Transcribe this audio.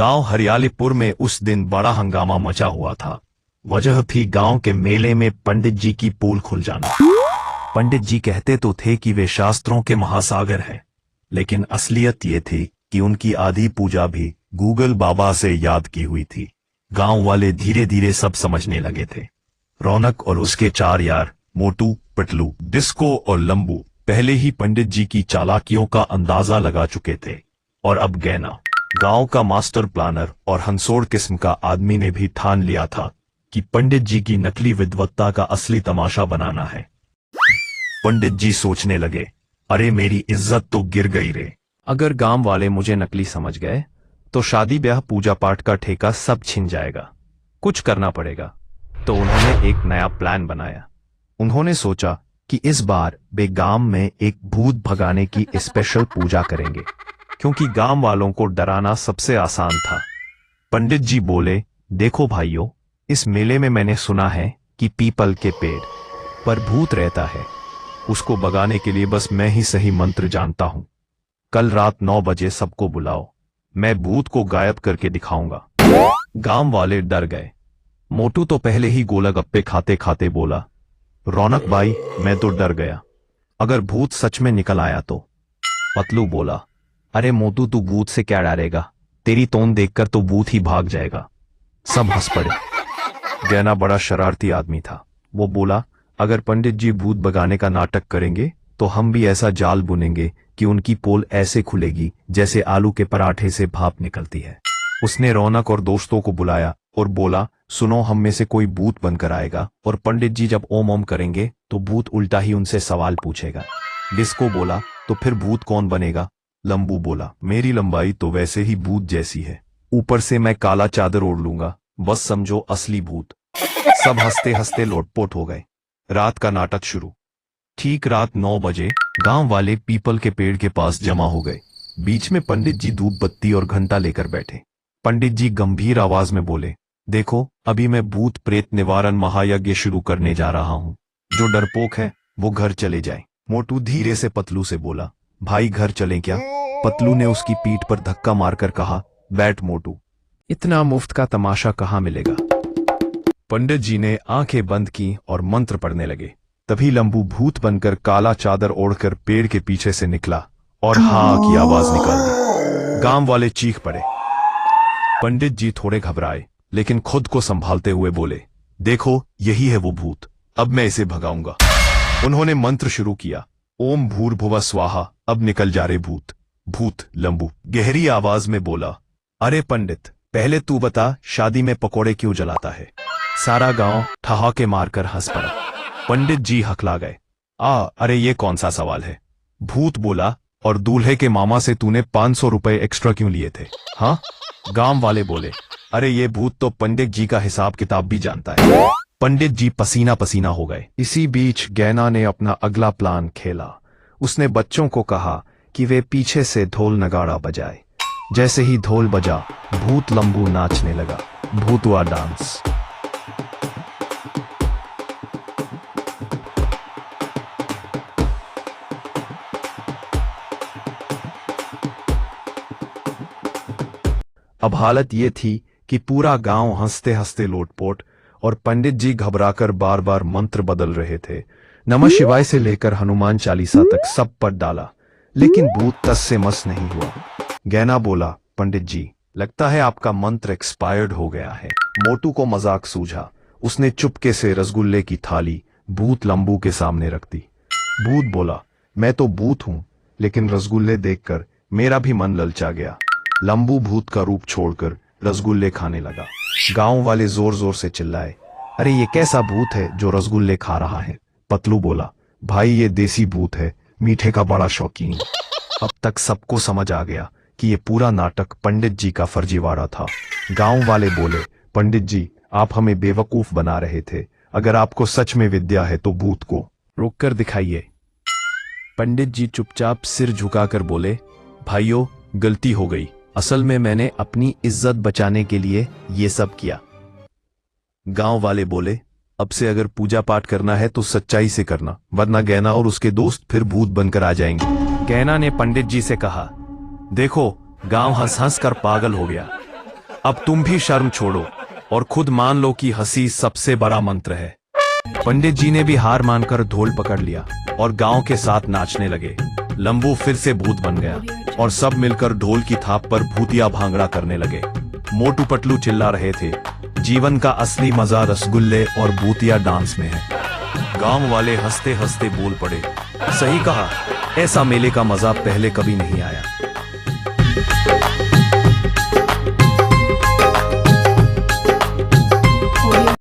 गांव हरियालीपुर में उस दिन बड़ा हंगामा मचा हुआ था। वजह थी गांव के मेले में पंडित जी की पोल खुल जाना। पंडित जी कहते तो थे कि वे शास्त्रों के महासागर हैं, लेकिन असलियत ये थी कि उनकी आधी पूजा भी गूगल बाबा से याद की हुई थी। गांव वाले धीरे धीरे सब समझने लगे थे। रौनक और उसके चार यार मोटू, पटलू, डिस्को और लंबू पहले ही पंडित जी की चालाकियों का अंदाजा लगा चुके थे। और अब गैना, गांव का मास्टर प्लानर और हंसोड़ किस्म का आदमी ने भी ठान लिया था कि पंडित जी की नकली विद्वत्ता का असली तमाशा बनाना है। पंडित जी सोचने लगे, अरे मेरी इज्जत तो गिर गई रे। अगर गांव वाले मुझे नकली समझ गए तो शादी ब्याह पूजा पाठ का ठेका सब छिन जाएगा। कुछ करना पड़ेगा। तो उन्होंने एक नया प्लान बनाया। उन्होंने सोचा कि इस बार वे गांव में एक भूत भगाने की स्पेशल पूजा करेंगे, क्योंकि गांव वालों को डराना सबसे आसान था। पंडित जी बोले, देखो भाइयों, इस मेले में मैंने सुना है कि पीपल के पेड़ पर भूत रहता है। उसको भगाने के लिए बस मैं ही सही मंत्र जानता हूं। कल रात 9 बजे सबको बुलाओ, मैं भूत को गायब करके दिखाऊंगा। गांव वाले डर गए। मोटू तो पहले ही गोलगप्पे खाते खाते बोला, रौनक भाई मैं तो डर गया, अगर भूत सच में निकल आया तो। पतलू बोला, अरे मोटू तू भूत से क्या डरेगा, तेरी तोन देखकर तो भूत ही भाग जाएगा। सब हंस पड़े। गैना बड़ा शरारती आदमी था। वो बोला, अगर पंडित जी भूत भगाने का नाटक करेंगे तो हम भी ऐसा जाल बुनेंगे कि उनकी पोल ऐसे खुलेगी जैसे आलू के पराठे से भाप निकलती है। उसने रौनक और दोस्तों को बुलाया और बोला, सुनो, हम में से कोई भूत बनकर आएगा और पंडित जी जब ओम ओम करेंगे तो भूत उल्टा ही उनसे सवाल पूछेगा। डिस्को बोला, तो फिर भूत कौन बनेगा? लंबू बोला, मेरी लंबाई तो वैसे ही भूत जैसी है, ऊपर से मैं काला चादर ओढ़ लूंगा, बस समझो असली भूत। सब हंसते हंसते लोटपोट हो गए। रात का नाटक शुरू। ठीक रात 9 बजे गांव वाले पीपल के पेड़ के पास जमा हो गए। बीच में पंडित जी धूप बत्ती और घंटा लेकर बैठे। पंडित जी गंभीर आवाज में बोले, देखो, अभी मैं भूत प्रेत निवारण महायज्ञ शुरू करने जा रहा हूँ। जो डरपोक है वो घर चले जाए। मोटू धीरे से पतलू से बोला, भाई घर चलें क्या? पतलू ने उसकी पीठ पर धक्का मारकर कहा, बैठ मोटू, इतना मुफ्त का तमाशा कहाँ मिलेगा। पंडित जी ने आंखें बंद की और मंत्र पढ़ने लगे। तभी लंबू भूत बनकर काला चादर ओढ़कर पेड़ के पीछे से निकला और हाँ की आवाज निकाल दी। गांव वाले चीख पड़े। पंडित जी थोड़े घबराए, लेकिन खुद को संभालते हुए बोले, देखो यही है वो भूत, अब मैं इसे भगाऊंगा। उन्होंने मंत्र शुरू किया, ओम भूर्भुवः स्वाहा, अब निकल जा रे भूत। भूत लंबू गहरी आवाज में बोला, अरे पंडित, पहले तू बता, शादी में पकोड़े क्यों जलाता है? सारा गांव ठहाके मारकर हंस पड़ा। पंडित जी हकला गए, अरे ये कौन सा सवाल है? भूत बोला, और दूल्हे के मामा से तूने 500 रुपए एक्स्ट्रा क्यों लिए थे? हाँ? गांव वाले बोले, अरे ये भूत तो पंडित जी का हिसाब किताब भी जानता है। पंडित जी पसीना पसीना हो गए। इसी बीच गैना ने अपना अगला प्लान खेला। उसने बच्चों को कहा कि वे पीछे से ढोल नगाड़ा बजाए। जैसे ही ढोल बजा, भूत लंबू नाचने लगा। भूतवा डांस। अब हालत ये थी कि पूरा गांव हंसते हंसते लोटपोट और पंडित जी घबराकर बार बार मंत्र बदल रहे थे। नमः शिवाय से लेकर हनुमान चालीसा तक सब पढ़ डाला, लेकिन भूत तस से मस नहीं हुआ। गैना बोला, पंडित जी, लगता है आपका मंत्र एक्सपायर्ड हो गया है। मोटू को मजाक सूझा। उसने चुपके से रसगुल्ले की थाली भूत लंबू के सामने रख दी। भूत बोला, मैं तो भूत हूं, लेकिन रसगुल्ले देखकर मेरा भी मन ललचा गया। लंबू भूत का रूप छोड़कर रसगुल्ले खाने लगा। गांव वाले जोर जोर से चिल्लाए, अरे ये कैसा भूत है जो रसगुल्ले खा रहा है? पतलू बोला, भाई ये देसी भूत है, मीठे का बड़ा शौकीन। अब तक सबको समझ आ गया कि ये पूरा नाटक पंडित जी का फर्जीवाड़ा था। गांव वाले बोले, पंडित जी, आप हमें बेवकूफ बना रहे थे। अगर आपको सच में विद्या है तो भूत को रोक कर दिखाइए। पंडित जी चुपचाप सिर झुकाकर बोले, भाइयों, गलती हो गई। असल में मैंने अपनी इज्जत बचाने के लिए ये सब किया। गांव वाले बोले, अब से अगर पूजा पाठ करना है तो सच्चाई से करना, वरना गैना और उसके दोस्त फिर भूत बनकर आ जाएंगे। गैना ने पंडित जी से कहा, देखो, गांव हंस हंस कर पागल हो गया। अब तुम भी शर्म छोड़ो और खुद मान लो कि हंसी सबसे बड़ा मंत्र है। पंडित जी ने भी हार मानकर ढोल पकड़ लिया और गांव के साथ नाचने लगे। लंबू फिर से भूत बन गया और सब मिलकर ढोल की थाप पर भूतिया भांगड़ा करने लगे। मोटू पतलू चिल्ला रहे थे, जीवन का असली मजा रसगुल्ले और भूतिया डांस में है। गांव वाले हंसते हंसते बोल पड़े, सही कहा, ऐसा मेले का मजा पहले कभी नहीं आया।